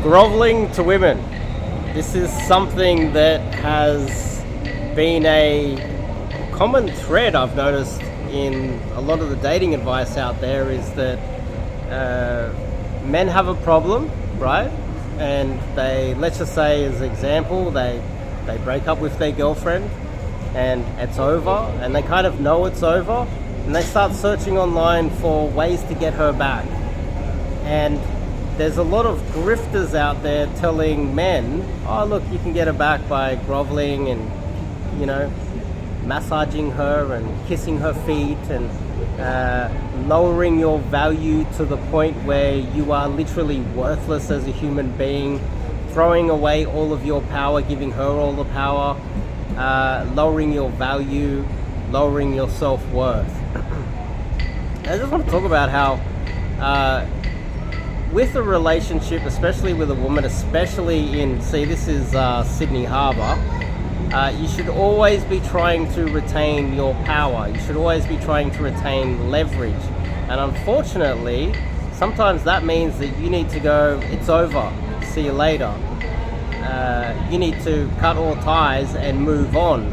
Groveling to women. This is something that has been a common thread I've noticed in a lot of the dating advice out there, is that men have a problem, right? And they, let's just say as an example, they break up with their girlfriend and it's over, and they kind of know it's over, and they start searching online for ways to get her back. And there's a lot of grifters out there telling men, oh look, you can get her back by groveling and, you know, massaging her and kissing her feet and lowering your value to the point where you are literally worthless as a human being, throwing away all of your power, giving her all the power, lowering your value, lowering your self-worth. I just want to talk about how with a relationship, especially with a woman, especially in, this is Sydney Harbour, you should always be trying to retain your power. You should always be trying to retain leverage. And unfortunately, sometimes that means that you need to go, it's over, see you later. You need to cut all ties and move on.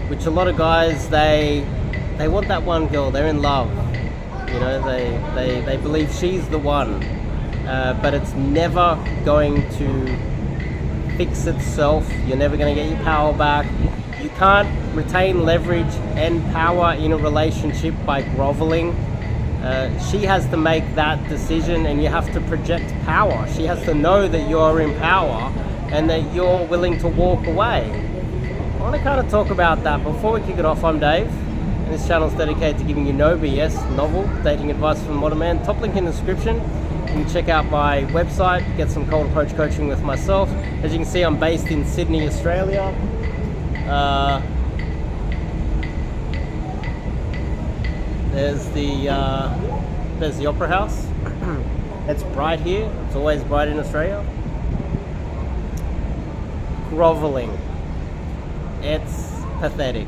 Which a lot of guys, they want that one girl, they're in love. You know, they believe she's the one. But it's never going to fix itself. You're never going to get your power back. You can't retain leverage and power in a relationship by groveling. She has to make that decision, and you have to project power. She has to know that you're in power and that you're willing to walk away. I want to kind of talk about that. Before we kick it off, I'm Dave, and this channel is dedicated to giving you no BS, novel dating advice from Modern Man. Top link in the description. You can check out my website, get some cold approach coaching with myself. As you can see, I'm based in Sydney, Australia. There's the Opera House. It's bright here. It's always bright in Australia. Groveling. It's pathetic.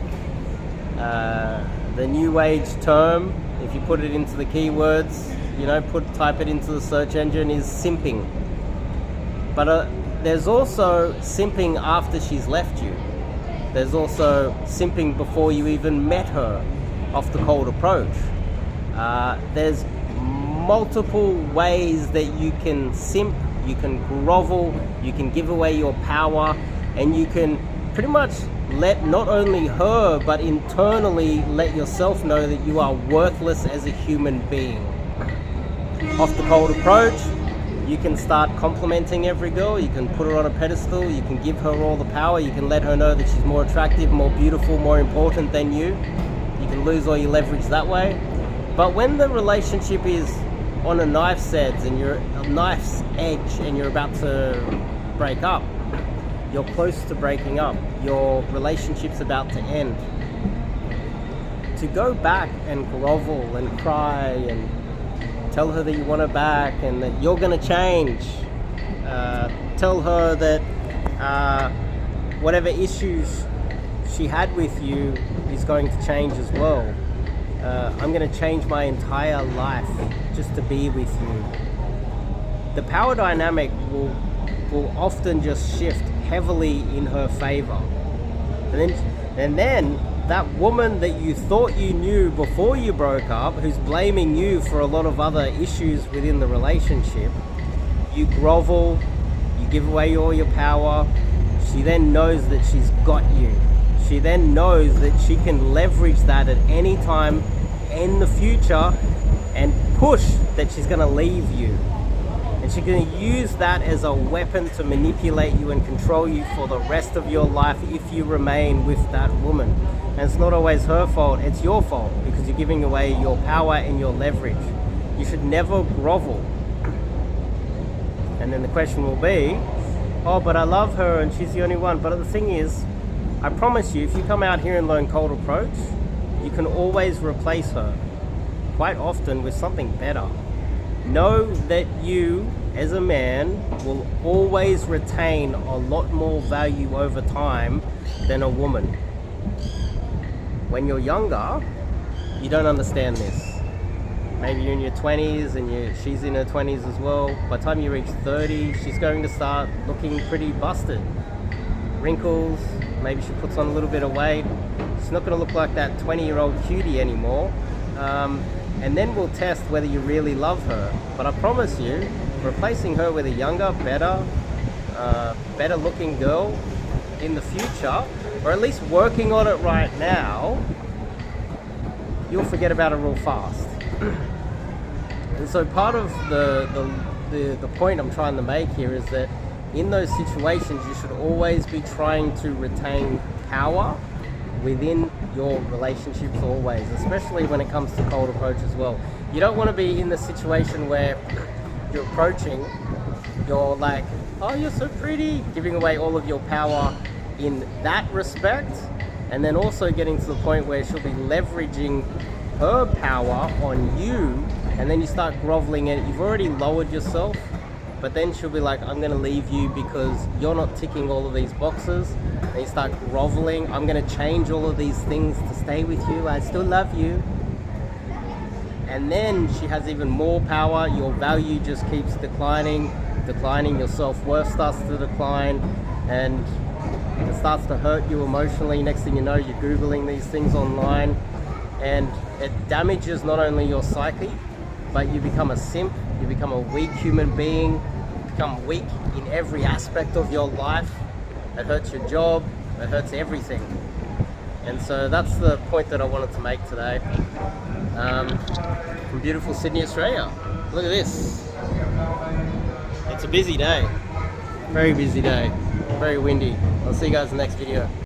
The new age term, if you put it into the keywords, you know, type it into the search engine, is simping. But there's also simping after she's left you. There's also simping before you even met her off the cold approach. There's multiple ways that you can simp, you can grovel, you can give away your power, and you can pretty much let not only her but internally let yourself know that you are worthless as a human being. Off the cold approach, you can start complimenting every girl, you can put her on a pedestal, you can give her all the power, you can let her know that she's more attractive, more beautiful, more important than you. You can lose all your leverage that way. But when the relationship is on a knife's edge and you're about to break up, you're close to breaking up, your relationship's about to end, to go back and grovel and cry and tell her that you want her back and that you're going to change. Tell her that whatever issues she had with you is going to change as well. I'm going to change my entire life just to be with you. The power dynamic will often just shift heavily in her favor. And then that woman that you thought you knew before you broke up, who's blaming you for a lot of other issues within the relationship, you grovel, you give away all your power. She then knows that she's got you. She then knows that she can leverage that at any time in the future and push that she's going to leave you. And she's going to use that as a weapon to manipulate you and control you for the rest of your life if you remain with that woman. And it's not always her fault, it's your fault, because you're giving away your power and your leverage. You should never grovel. And then the question will be, oh, but I love her and she's the only one. But the thing is, I promise you, if you come out here and learn cold approach, you can always replace her, quite often with something better. Know that you, as a man, will always retain a lot more value over time than a woman. When you're younger, you don't understand this. maybe you're in your 20s and she's in her 20s as well. By the time you reach 30, she's going to start looking pretty busted. Wrinkles, maybe she puts on a little bit of weight. She's not going to look like that 20-year-old cutie anymore. And then we'll test whether you really love her. But I promise you, replacing her with a younger, better looking girl in the future, or at least working on it right now, you'll forget about it real fast. And so part of the point I'm trying to make here is that in those situations, you should always be trying to retain power within your relationships always, especially when it comes to cold approach as well. You don't want to be in the situation where you're approaching, you're like, oh, you're so pretty, giving away all of your power in that respect, and then also getting to the point where she'll be leveraging her power on you, and then you start groveling in it. You've already lowered yourself, but then she'll be like, I'm going to leave you because you're not ticking all of these boxes. And you start groveling. I'm going to change all of these things to stay with you. I still love you. And then she has even more power. Your value just keeps declining. Your self-worth starts to decline, and it starts to hurt you emotionally. Next thing you know, you're Googling these things online, and it damages not only your psyche, but you become a simp, you become a weak human being, you become weak in every aspect of your life. It hurts your job, it hurts everything. And so that's the point that I wanted to make today. From beautiful Sydney, Australia. Look at this. It's a busy day. Very busy day. Very windy. I'll see you guys in the next video.